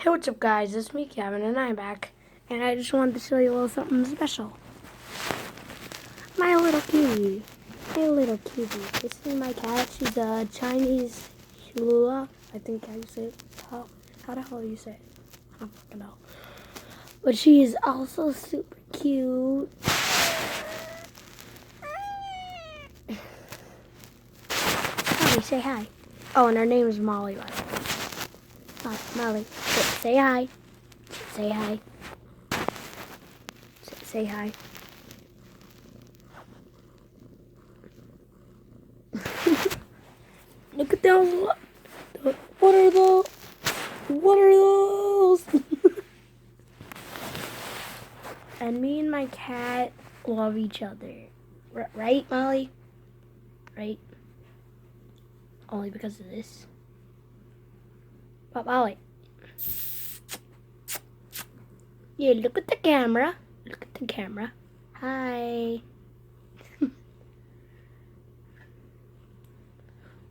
Hey, what's up guys, it's me Kevin and I'm back, and I just wanted to show you a little something special. My little cutie. This is my cat. She's a Chinese Shula, I think how you say it. How the hell do you say it? I don't fucking know. But she is also super cute. Molly, say hi. Oh, and her name is Molly, by the way. Molly, say hi. Say hi. Say hi. Look at those. What are those? What are those? And me and my cat love each other. Right, Molly? Right? Only because of this. But Molly. Yeah, look at the camera. Look at the camera. Hi.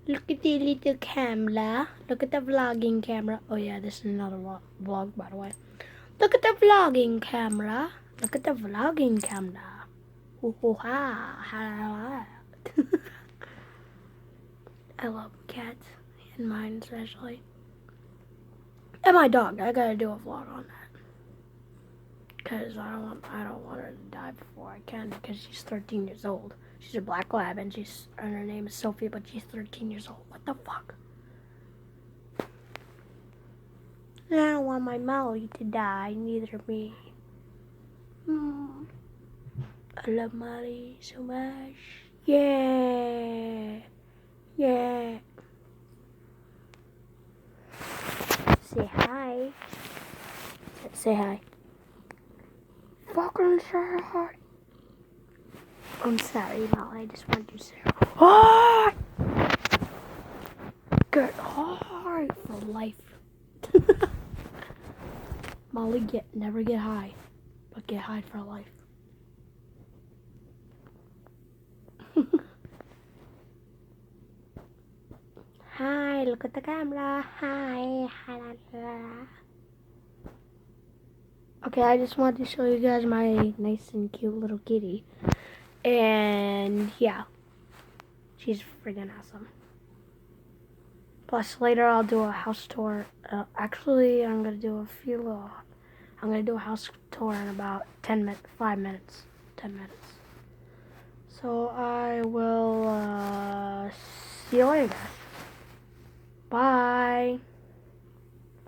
Look at the little camera. Look at the vlogging camera. Oh yeah, this is another vlog, by the way. Look at the vlogging camera. Look at the vlogging camera. Ha. I love cats, and mine especially. And my dog. I gotta do a vlog on that. Cause I don't want her to die before I can, because she's 13 years old. She's a black lab and her name is Sophie, but she's 13 years old. What the fuck? And I don't want my Molly to die, neither me. I love Molly so much. Yeah. Yeah. Say hi. Say hi. Fucking say hi. I'm sorry, Molly. I just want you to say hi. Get high for life. Molly, never get high, but get high for life. Hi, look at the camera. Hi. Okay, I just wanted to show you guys my nice and cute little kitty. And yeah, she's freaking awesome. Plus later I'll do a house tour. Actually, I'm gonna do a house tour in about 5 minutes, 10 minutes. So I will see you later, guys. Bye.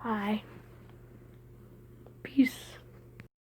Bye. Peace.